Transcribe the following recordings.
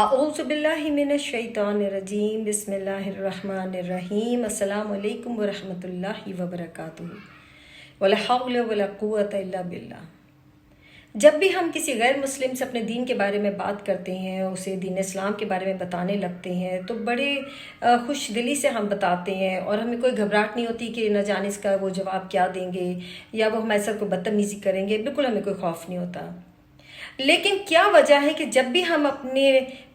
اعوذ باللہ من الشیطان الرجیم بسم اللہ الرحمن الرحیم السلام علیکم ورحمۃ اللہ وبرکاتہ ولا حول ولا قوۃ الا باللہ۔ جب بھی ہم کسی غیر مسلم سے اپنے دین کے بارے میں بات کرتے ہیں، اسے دین اسلام کے بارے میں بتانے لگتے ہیں تو بڑے خوش دلی سے ہم بتاتے ہیں اور ہمیں کوئی گھبراہٹ نہیں ہوتی کہ نہ جانے اس کا وہ جواب کیا دیں گے یا وہ ہمارے ساتھ کوئی بدتمیزی کریں گے، بالکل ہمیں کوئی خوف نہیں ہوتا۔ لیکن کیا وجہ ہے کہ جب بھی ہم اپنے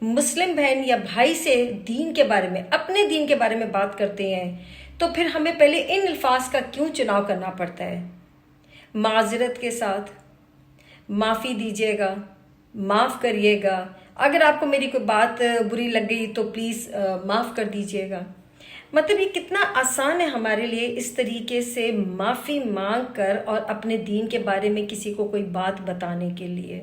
مسلم بہن یا بھائی سے دین کے بارے میں، اپنے دین کے بارے میں بات کرتے ہیں تو پھر ہمیں پہلے ان الفاظ کا کیوں چناؤ کرنا پڑتا ہے؟ معذرت کے ساتھ، معافی دیجیے گا، معاف کریے گا، اگر آپ کو میری کوئی بات بری لگ گئی تو پلیز معاف کر دیجیے گا۔ مطلب یہ کتنا آسان ہے ہمارے لیے اس طریقے سے معافی مانگ کر اور اپنے دین کے بارے میں کسی کو کوئی بات بتانے کے لیے۔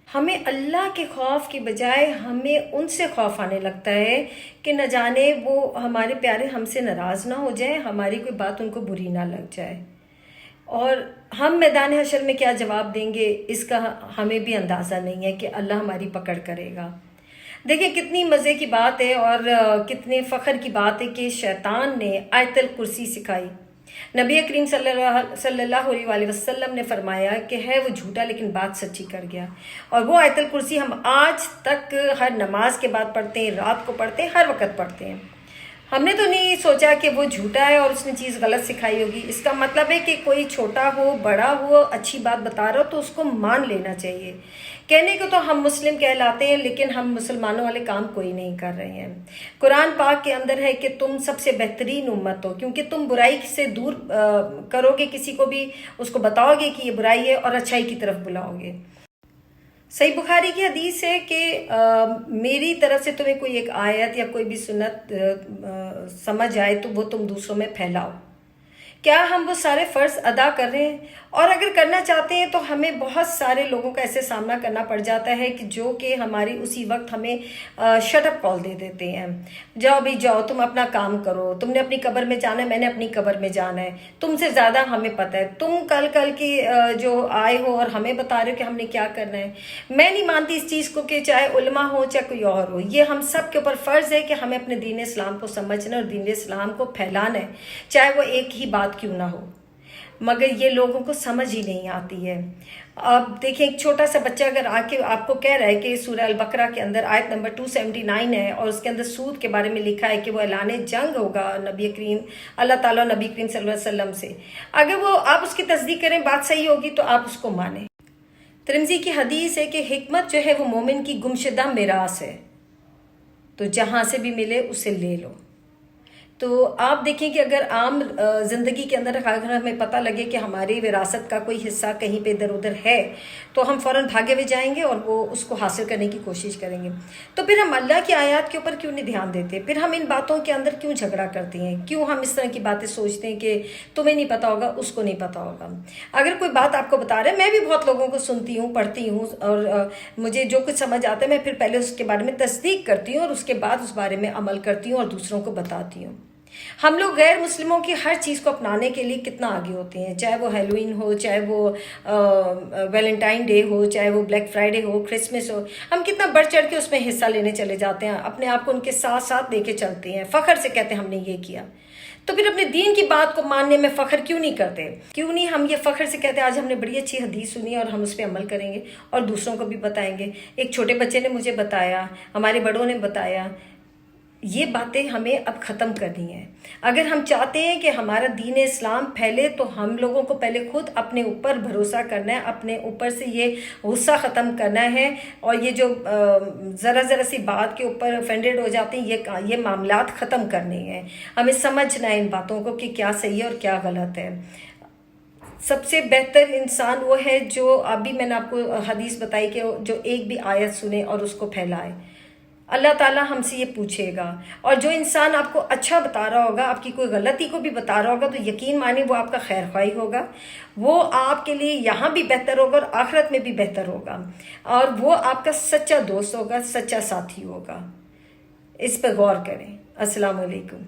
ہمیں اللہ کے خوف کی بجائے ہمیں ان سے خوف آنے لگتا ہے کہ نہ جانے وہ ہمارے پیارے ہم سے ناراض نہ ہو جائیں، ہماری کوئی بات ان کو بری نہ لگ جائے، اور ہم میدان حشر میں کیا جواب دیں گے اس کا ہمیں بھی اندازہ نہیں ہے کہ اللہ ہماری پکڑ کرے گا۔ دیکھیں کتنی مزے کی بات ہے اور کتنے فخر کی بات ہے کہ شیطان نے آیت الکرسی سکھائی۔ نبی کریم صلی اللہ علیہ وآلہ وسلم نے فرمایا کہ ہے وہ جھوٹا لیکن بات سچی کر گیا، اور وہ آیت الکرسی ہم آج تک ہر نماز کے بعد پڑھتے ہیں، رات کو پڑھتے ہیں، ہر وقت پڑھتے ہیں۔ ہم نے تو نہیں سوچا کہ وہ جھوٹا ہے اور اس نے چیز غلط سکھائی ہوگی۔ اس کا مطلب ہے کہ کوئی چھوٹا ہو بڑا ہو اچھی بات بتا رہا ہو تو اس کو مان لینا چاہیے۔ کہنے کو تو ہم مسلم کہلاتے ہیں لیکن ہم مسلمانوں والے کام کوئی نہیں کر رہے ہیں۔ قرآن پاک کے اندر ہے کہ تم سب سے بہترین امت ہو، کیونکہ تم برائی سے دور کرو گے، کسی کو بھی اس کو بتاؤ گے کہ یہ برائی ہے اور اچھائی کی طرف بلاؤ گے۔ صحیح بخاری کی حدیث ہے کہ میری طرف سے تمہیں کوئی ایک آیت یا کوئی بھی سنت سمجھ آئے تو وہ تم دوسروں میں پھیلاؤ۔ کیا ہم وہ سارے فرض ادا کر رہے ہیں؟ اور اگر کرنا چاہتے ہیں تو ہمیں بہت سارے لوگوں کا ایسے سامنا کرنا پڑ جاتا ہے کہ جو کہ ہماری اسی وقت ہمیں شٹ اپ کال دے دیتے ہیں، جاؤ بھی جاؤ، تم اپنا کام کرو، تم نے اپنی قبر میں جانا ہے، میں نے اپنی قبر میں جانا ہے، تم سے زیادہ ہمیں پتہ ہے، تم کل کی جو آئے ہو اور ہمیں بتا رہے ہو کہ ہم نے کیا کرنا ہے۔ میں نہیں مانتی اس چیز کو کہ چاہے علماء ہو چاہے کوئی اور ہو، یہ ہم سب کے اوپر فرض ہے کہ ہمیں اپنے دین اسلام کو سمجھنا اور دین اسلام کو پھیلانا ہے، چاہے وہ ایک ہی بات کیوں نہ ہو، مگر یہ لوگوں کو سمجھ ہی نہیں آتی ہے۔ اب دیکھیں ایک چھوٹا سا بچہ اگر آ کے آپ کو کہہ رہا ہے کہ سورہ البقرہ کے اندر آیت نمبر 279 ہے اور اس کے اندر سود کے بارے میں لکھا ہے کہ وہ اعلان جنگ ہوگا اللہ تعالیٰ نبی کریم صلی اللہ علیہ وسلم سے، اگر وہ آپ اس کی تصدیق کریں بات صحیح ہوگی تو آپ اس کو مانیں۔ ترمذی کی حدیث ہے کہ حکمت جو ہے وہ مومن کی گمشدہ میراث ہے، تو جہاں سے بھی ملے اسے لے لو۔ تو آپ دیکھیں کہ اگر عام زندگی کے اندر اگر ہمیں پتہ لگے کہ ہماری وراثت کا کوئی حصہ کہیں پہ ادھر ادھر ہے تو ہم فوراً بھاگے ہوئے جائیں گے اور وہ اس کو حاصل کرنے کی کوشش کریں گے۔ تو پھر ہم اللہ کی آیات کے اوپر کیوں نہیں دھیان دیتے؟ پھر ہم ان باتوں کے اندر کیوں جھگڑا کرتے ہیں؟ کیوں ہم اس طرح کی باتیں سوچتے ہیں کہ تمہیں نہیں پتہ ہوگا، اس کو نہیں پتہ ہوگا؟ اگر کوئی بات آپ کو بتا رہے ہیں، میں بھی بہت لوگوں کو سنتی ہوں، پڑھتی ہوں، اور مجھے جو کچھ سمجھ آتا ہے میں پھر پہلے اس کے بارے میں تصدیق کرتی ہوں اور اس کے بعد اس بارے میں عمل کرتی ہوں اور دوسروں کو بتاتی ہوں۔ ہم لوگ غیر مسلموں کی ہر چیز کو اپنانے کے لیے کتنا آگے ہوتے ہیں، چاہے وہ ہیلوئین ہو، چاہے وہ ویلنٹائن ڈے ہو، چاہے وہ بلیک فرائیڈے ہو، کرسمس ہو، ہم کتنا بڑھ چڑھ کے اس میں حصہ لینے چلے جاتے ہیں، اپنے آپ کو ان کے ساتھ ساتھ لے کے چلتے ہیں، فخر سے کہتے ہیں ہم نے یہ کیا۔ تو پھر اپنے دین کی بات کو ماننے میں فخر کیوں نہیں کرتے؟ کیوں نہیں ہم یہ فخر سے کہتے ہیں آج ہم نے بڑی اچھی حدیث سنی اور ہم اس پہ عمل کریں گے اور دوسروں کو بھی بتائیں گے۔ ایک چھوٹے بچے نے مجھے بتایا، ہمارے بڑوں نے بتایا، یہ باتیں ہمیں اب ختم کرنی ہیں۔ اگر ہم چاہتے ہیں کہ ہمارا دین اسلام پھیلے تو ہم لوگوں کو پہلے خود اپنے اوپر بھروسہ کرنا ہے، اپنے اوپر سے یہ غصہ ختم کرنا ہے، اور یہ جو ذرا سی بات کے اوپر افینڈڈ ہو جاتے ہیں یہ معاملات ختم کرنے ہیں۔ ہمیں سمجھنا ہے ان باتوں کو کہ کیا صحیح ہے اور کیا غلط ہے۔ سب سے بہتر انسان وہ ہے جو ابھی میں نے آپ کو حدیث بتائی کہ جو ایک بھی آیت سنے اور اس کو پھیلائے۔ اللہ تعالیٰ ہم سے یہ پوچھے گا، اور جو انسان آپ کو اچھا بتا رہا ہوگا، آپ کی کوئی غلطی کو بھی بتا رہا ہوگا، تو یقین مانیں وہ آپ کا خیر خواہی ہوگا، وہ آپ کے لیے یہاں بھی بہتر ہوگا اور آخرت میں بھی بہتر ہوگا، اور وہ آپ کا سچا دوست ہوگا، سچا ساتھی ہوگا۔ اس پہ غور کریں۔ السلام علیکم۔